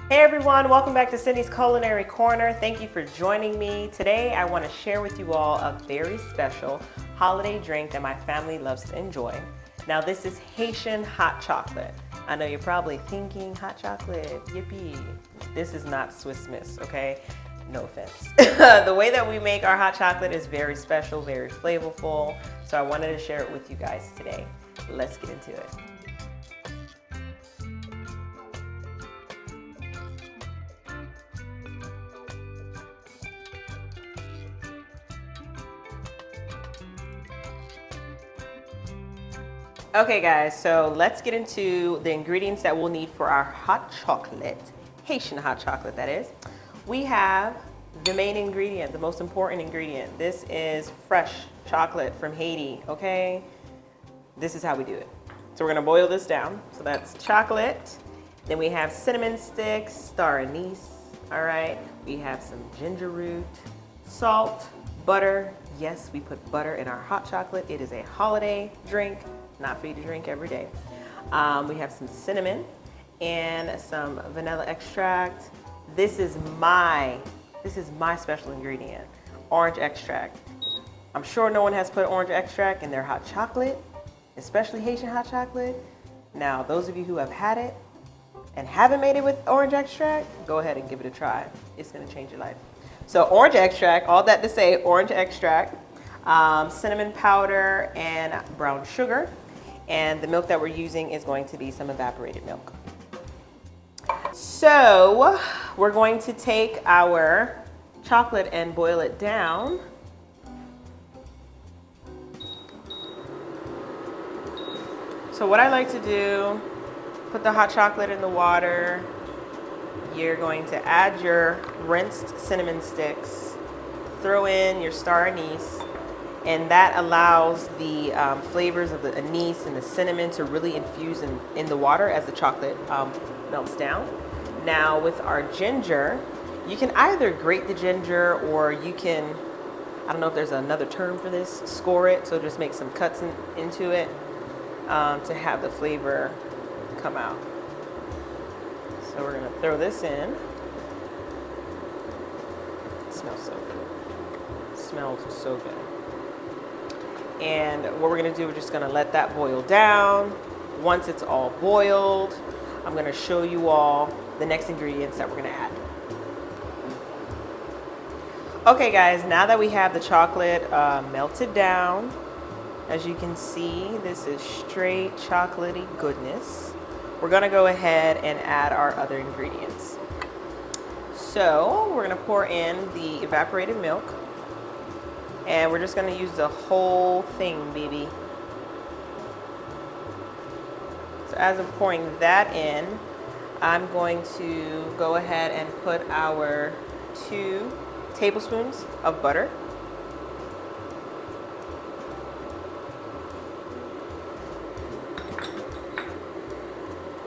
Hey everyone, welcome back to Cindy's Culinary Corner. Thank you for joining me. Today I want to share with you all a very special holiday drink that my family loves to enjoy. Now this is Haitian hot chocolate. I know you're probably thinking, hot chocolate, yippee. This is not Swiss Miss, okay? No offense. The way that we make our hot chocolate is very special, very flavorful. So I wanted to share it with you guys today. Let's get into it. Okay guys, so let's get into the ingredients that we'll need for our hot chocolate, Haitian hot chocolate that is. We have the main ingredient, the most important ingredient. This is fresh chocolate from Haiti, okay? This is how we do it. So we're gonna boil this down. So that's chocolate. Then we have cinnamon sticks, star anise, all right? We have some ginger root, salt, butter. Yes, we put butter in our hot chocolate. It is a holiday drink, not for you to drink every day. We have some cinnamon and some vanilla extract. This is my special ingredient, orange extract. I'm sure no one has put orange extract in their hot chocolate, especially Haitian hot chocolate. Now, those of you who have had it and haven't made it with orange extract, go ahead and give it a try. It's gonna change your life. So orange extract, all that to say, orange extract, cinnamon powder, and brown sugar. And the milk that we're using is going to be some evaporated milk. So we're going to take our chocolate and boil it down. So what I like to do, put the hot chocolate in the water. You're going to add your rinsed cinnamon sticks, throw in your star anise, and that allows the flavors of the anise and the cinnamon to really infuse in the water as the chocolate melts down. Now with our ginger, you can either grate the ginger or you can, I don't know if there's another term for this, score it, so just make some cuts into it to have the flavor come out. So we're gonna throw this in. It smells so good. It smells so good. And what we're gonna do, we're just gonna let that boil down. Once it's all boiled, I'm gonna show you all the next ingredients that we're gonna add. Okay guys, now that we have the chocolate melted down, as you can see, this is straight chocolatey goodness. We're gonna go ahead and add our other ingredients. So we're gonna pour in the evaporated milk. And we're just gonna use the whole thing, baby. So as I'm pouring that in, I'm going to go ahead and put our 2 tablespoons of butter.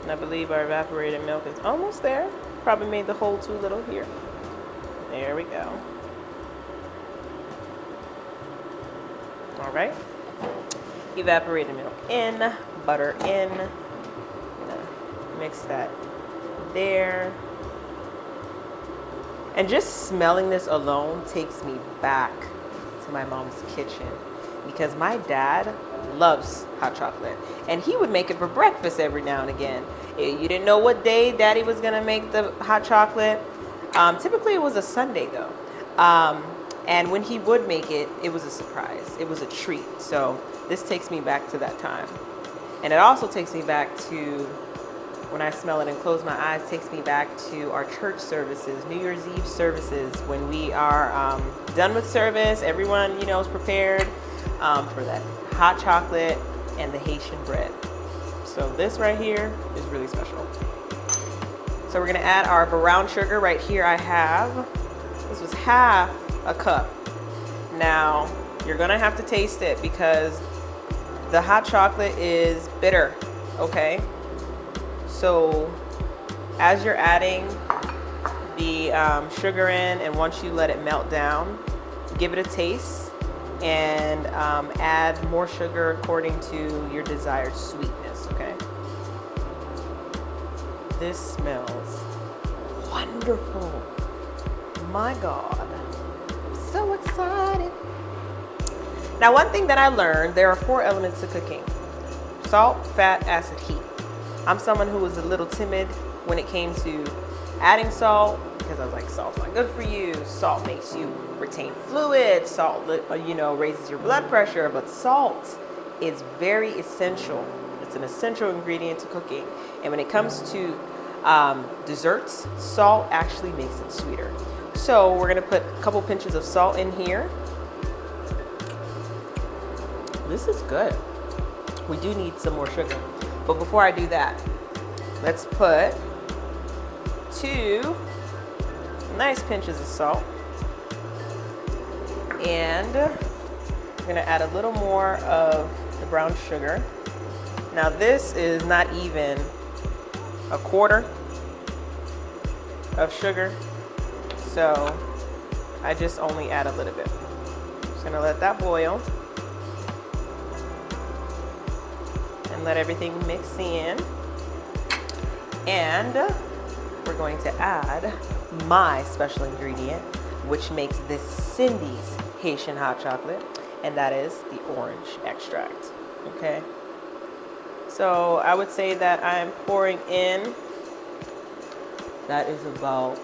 And I believe our evaporated milk is almost there. Probably made the whole too little here. There we go. All right, evaporated milk in, butter in. I'm gonna mix that there. And just smelling this alone takes me back to my mom's kitchen because my dad loves hot chocolate and he would make it for breakfast every now and again. You didn't know what day daddy was gonna make the hot chocolate. Typically it was a Sunday though. And when he would make it, it was a surprise. It was a treat. So this takes me back to that time. And it also takes me back to, when I smell it and close my eyes, takes me back to our church services, New Year's Eve services, when we are done with service, everyone, is prepared for that hot chocolate and the Haitian bread. So this right here is really special. So we're gonna add our brown sugar. Right here I have, this was half a cup. Now you're gonna have to taste it because the hot chocolate is bitter, okay? So as you're adding the sugar in, and once you let it melt down, give it a taste and add more sugar according to your desired sweetness, okay? This smells wonderful. My God, I'm so excited. Now, one thing that I learned, there are 4 elements to cooking: salt, fat, acid, heat. I'm someone who was a little timid when it came to adding salt because I was like, salt's not good for you. Salt makes you retain fluid. Salt, raises your blood pressure. But salt is very essential. It's an essential ingredient to cooking. And when it comes to desserts, salt actually makes it sweeter. So we're gonna put a couple pinches of salt in here. This is good. We do need some more sugar. But before I do that, let's put 2 nice pinches of salt. And we're gonna add a little more of the brown sugar. Now this is not even a quarter of sugar, so I just only add a little bit. Just gonna let that boil and let everything mix in. And we're going to add my special ingredient, which makes this Cindy's Haitian hot chocolate, and that is the orange extract. Okay, so I would say that I'm pouring in, that is about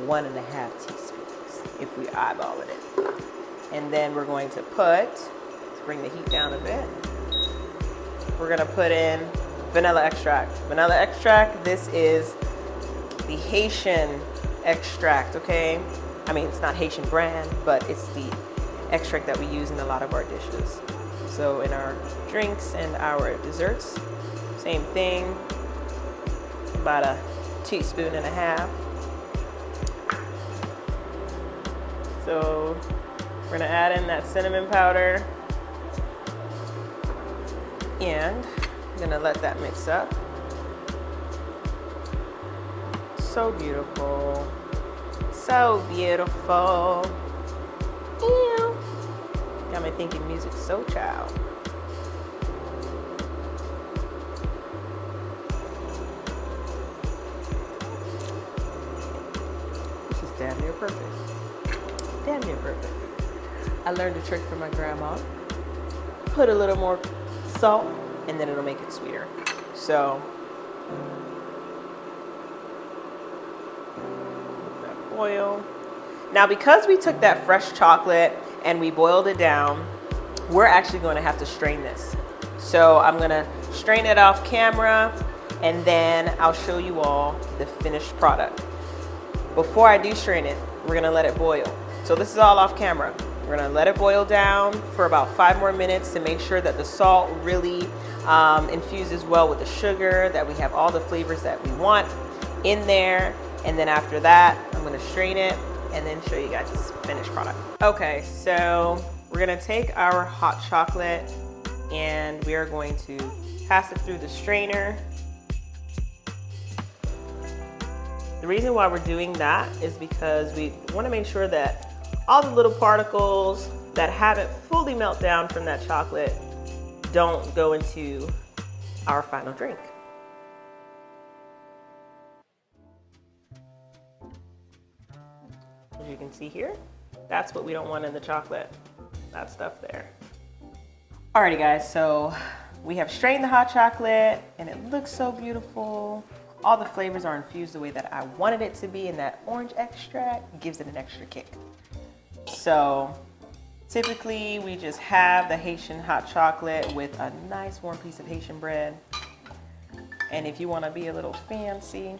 1.5 teaspoons if we eyeball it. And then we're going to let's bring the heat down a bit. We're gonna put in vanilla extract. Vanilla extract, this is the Haitian extract, okay? I mean, it's not Haitian brand, but it's the extract that we use in a lot of our dishes. So in our drinks and our desserts, same thing, about 1.5 teaspoons. So we're gonna add in that cinnamon powder, and I'm gonna let that mix up. So beautiful, so beautiful. Ew. Got me thinking music so child. This is damn near perfect. Damn near perfect. I learned a trick from my grandma. Put a little more salt and then it'll make it sweeter. So that boil. Now because we took that fresh chocolate and we boiled it down, we're actually going to have to strain this. So I'm gonna strain it off camera and then I'll show you all the finished product. Before I do strain it, we're gonna let it boil. So this is all off camera. We're gonna let it boil down for about 5 more minutes to make sure that the salt really infuses well with the sugar, that we have all the flavors that we want in there. And then after that, I'm gonna strain it and then show you guys this finished product. Okay, so we're gonna take our hot chocolate and we are going to pass it through the strainer. The reason why we're doing that is because we wanna make sure that all the little particles that haven't fully melt down from that chocolate don't go into our final drink. As you can see here, that's what we don't want in the chocolate, that stuff there. Alrighty guys, so we have strained the hot chocolate and it looks so beautiful. All the flavors are infused the way that I wanted it to be, and that orange extract gives it an extra kick. So typically we just have the Haitian hot chocolate with a nice warm piece of Haitian bread. And if you want to be a little fancy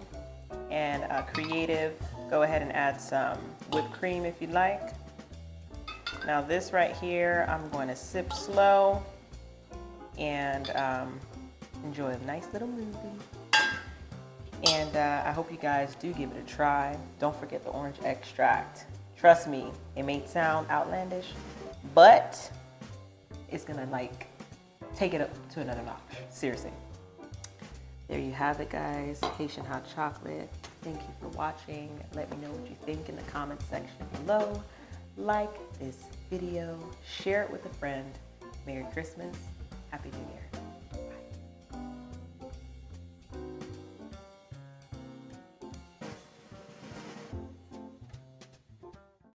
and creative, go ahead and add some whipped cream if you'd like. Now this right here, I'm going to sip slow and enjoy a nice little movie. And I hope you guys do give it a try. Don't forget the orange extract. Trust me, it may sound outlandish, but it's gonna like take it up to another notch, seriously. There you have it guys, Haitian hot chocolate. Thank you for watching. Let me know what you think in the comment section below. Like this video, share it with a friend. Merry Christmas, Happy New Year.